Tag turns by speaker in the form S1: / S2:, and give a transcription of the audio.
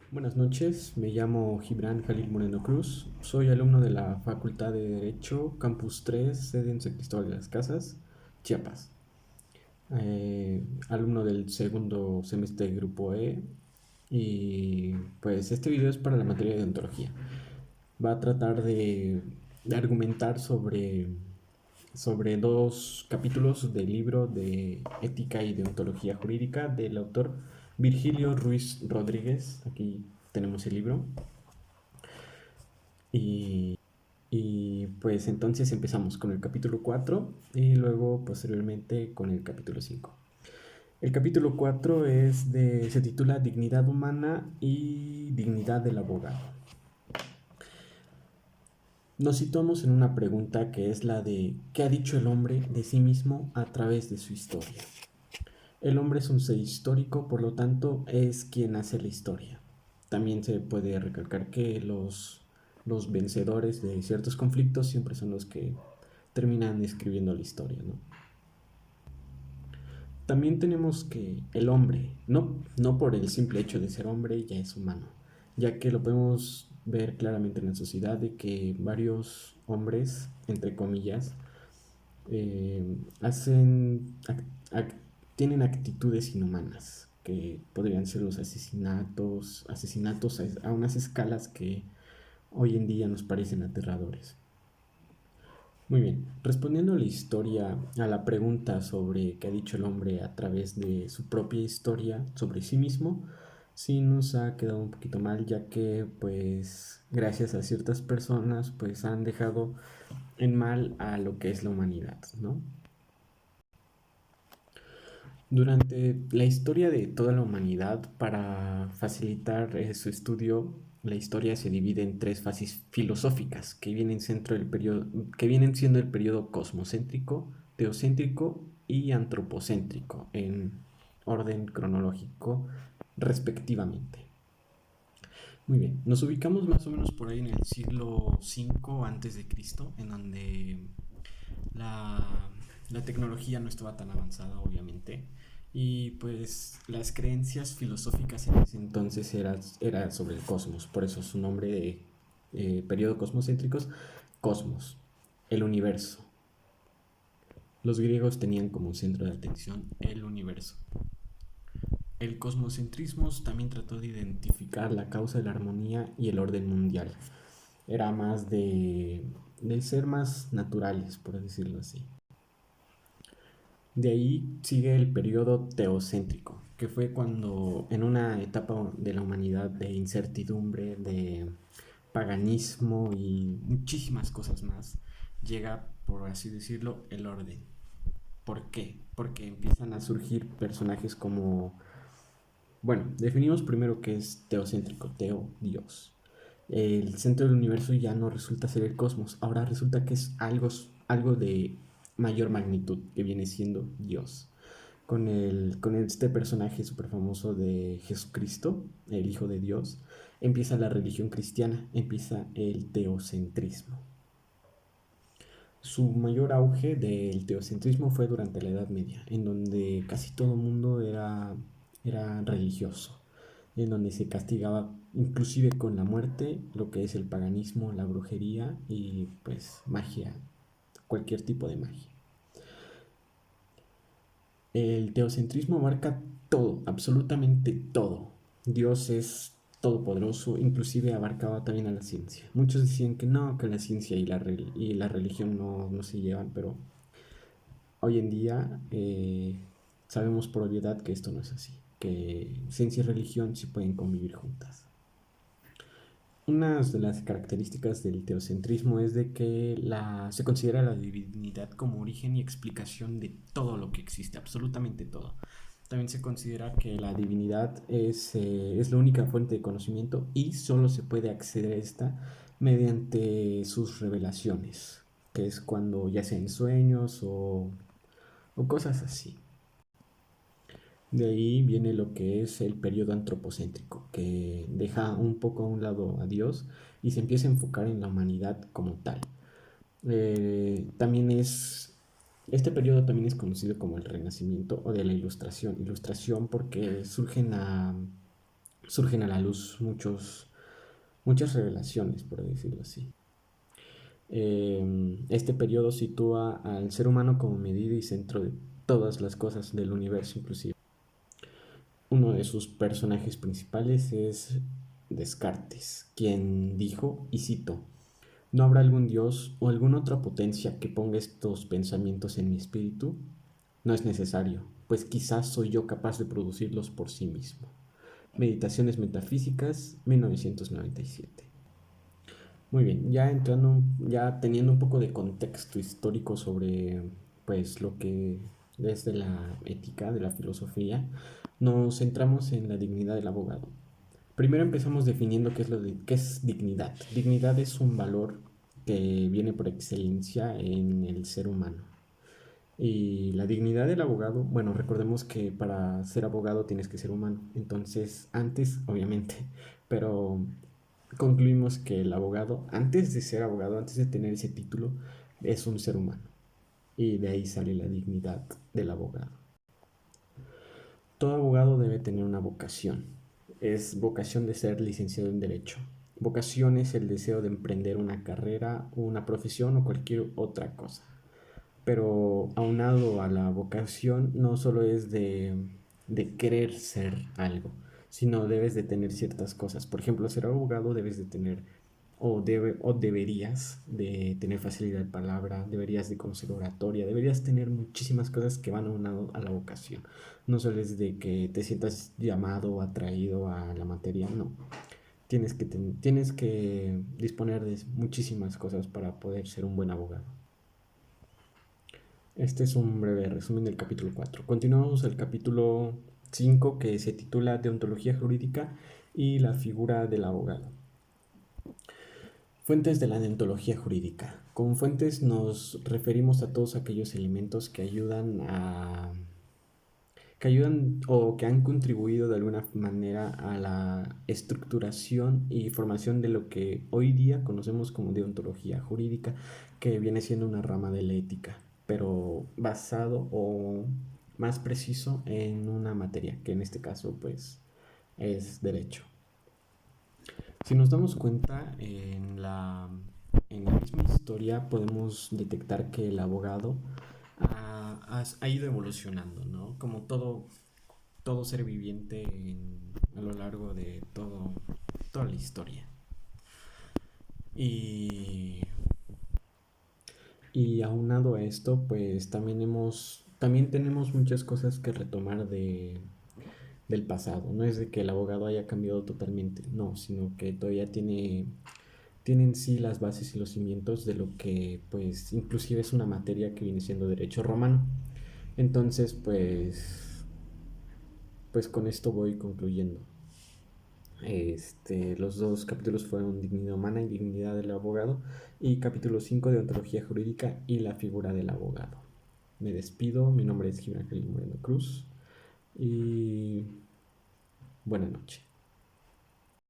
S1: Buenas noches, me llamo Gibran Jalil Moreno Cruz, soy alumno de la Facultad de Derecho, Campus 3, sede en San Cristóbal de las Casas, Chiapas. Alumno del segundo semestre de Grupo E y pues este video es para la materia de ontología. Va a tratar de argumentar sobre dos capítulos del libro de Ética y Deontología Jurídica del autor Virgilio Ruiz Rodríguez. Aquí tenemos el libro. Y, y pues entonces empezamos con el capítulo 4 y luego posteriormente con el capítulo 5. El capítulo 4 se titula Dignidad humana y dignidad del abogado. Nos situamos en una pregunta que es la de ¿qué ha dicho el hombre de sí mismo a través de su historia? El hombre es un ser histórico, por lo tanto es quien hace la historia. También se puede recalcar que los vencedores de ciertos conflictos siempre son los que terminan escribiendo la historia, ¿no? También tenemos que el hombre, no por el simple hecho de ser hombre, ya es humano, ya que lo podemos ver claramente en la sociedad de que varios hombres, entre comillas, hacen, tienen actitudes inhumanas, que podrían ser los asesinatos a unas escalas que hoy en día nos parecen aterradores. Muy bien, respondiendo a la pregunta sobre qué ha dicho el hombre a través de su propia historia sobre sí mismo, sí nos ha quedado un poquito mal, ya que pues gracias a ciertas personas pues han dejado en mal a lo que es la humanidad, ¿no? Durante la historia de toda la humanidad, para facilitar su estudio, la historia se divide en tres fases filosóficas que vienen siendo el periodo cosmocéntrico, teocéntrico y antropocéntrico, en orden cronológico respectivamente. Muy bien, nos ubicamos más o menos por ahí en el siglo V antes de Cristo, en donde la, la tecnología no estaba tan avanzada, obviamente, y pues las creencias filosóficas en ese entonces era sobre el cosmos, por eso su nombre de periodo cosmocéntricos, cosmos, el universo. Los griegos tenían como centro de atención el universo. El cosmocentrismo también trató de identificar la causa de la armonía y el orden mundial. Era más de ser más naturales, por decirlo así. De ahí sigue el periodo teocéntrico, que fue cuando en una etapa de la humanidad de incertidumbre, de paganismo y muchísimas cosas más, llega, por así decirlo, el orden. ¿Por qué? Porque empiezan a surgir personajes como, bueno, definimos primero qué es teocéntrico, teo, Dios. El centro del universo ya no resulta ser el cosmos, ahora resulta que es algo de mayor magnitud, que viene siendo Dios. Con este personaje súper famoso de Jesucristo, el Hijo de Dios, empieza la religión cristiana, empieza el teocentrismo. Su mayor auge del teocentrismo fue durante la Edad Media, en donde casi todo el mundo era religioso, en donde se castigaba inclusive con la muerte lo que es el paganismo, la brujería y pues magia, cualquier tipo de magia. El teocentrismo abarca todo, absolutamente todo. Dios es todopoderoso, inclusive abarcaba también a la ciencia. Muchos decían que no, que la ciencia y la religión no se llevan, pero hoy en día sabemos por obviedad que esto no es así, que ciencia y religión sí pueden convivir juntas. Una de las características del teocentrismo es de que se considera la divinidad como origen y explicación de todo lo que existe, absolutamente todo. También se considera que la divinidad es la única fuente de conocimiento y solo se puede acceder a esta mediante sus revelaciones, que es cuando ya sea en sueños o cosas así. De ahí viene lo que es el periodo antropocéntrico, que deja un poco a un lado a Dios y se empieza a enfocar en la humanidad como tal. También este periodo también es conocido como el Renacimiento o de la Ilustración. Ilustración porque surgen surgen a la luz muchas revelaciones, por decirlo así. Este periodo sitúa al ser humano como medida y centro de todas las cosas del universo, inclusive. Uno de sus personajes principales es Descartes, quien dijo, y cito, ¿no habrá algún dios o alguna otra potencia que ponga estos pensamientos en mi espíritu? No es necesario, pues quizás soy yo capaz de producirlos por sí mismo. Meditaciones Metafísicas, 1997. Muy bien, ya teniendo un poco de contexto histórico sobre pues lo que es de la ética, de la filosofía, nos centramos en la dignidad del abogado. Primero empezamos definiendo qué es dignidad. Dignidad es un valor que viene por excelencia en el ser humano. Y la dignidad del abogado, bueno, recordemos que para ser abogado tienes que ser humano. Entonces, antes, obviamente, pero concluimos que el abogado, antes de ser abogado, antes de tener ese título, es un ser humano. Y de ahí sale la dignidad del abogado. Todo abogado debe tener una vocación. Es vocación de ser licenciado en Derecho. Vocación es el deseo de emprender una carrera, una profesión o cualquier otra cosa. Pero aunado a la vocación, no solo es de querer ser algo, sino debes de tener ciertas cosas. Por ejemplo, ser abogado debes de tener o deberías de tener facilidad de palabra, deberías de conocer oratoria, deberías tener muchísimas cosas que van aunado a la vocación. No solo es de que te sientas llamado o atraído a la materia, no. Tienes que disponer de muchísimas cosas para poder ser un buen abogado. Este es un breve resumen del capítulo 4. Continuamos el capítulo 5 que se titula Deontología jurídica y la figura del abogado. Fuentes de la deontología jurídica. Con fuentes nos referimos a todos aquellos elementos que ayudan o que han contribuido de alguna manera a la estructuración y formación de lo que hoy día conocemos como deontología jurídica, que viene siendo una rama de la ética, pero basado o más preciso en una materia, que en este caso pues es derecho. Si nos damos cuenta en la misma historia podemos detectar que el abogado ha ido evolucionando, ¿no? Como todo ser viviente a lo largo de toda la historia. Y, y aunado a esto, pues también tenemos muchas cosas que retomar del pasado. No es de que el abogado haya cambiado totalmente, no, sino que todavía tiene en sí las bases y los cimientos de lo que pues inclusive es una materia que viene siendo derecho romano. Entonces pues con esto voy concluyendo. Los dos capítulos fueron Dignidad Humana y Dignidad del Abogado y capítulo 5 de Ontología Jurídica y la figura del abogado. Me despido, mi nombre es Gil Ángel Moreno Cruz y buenas noches.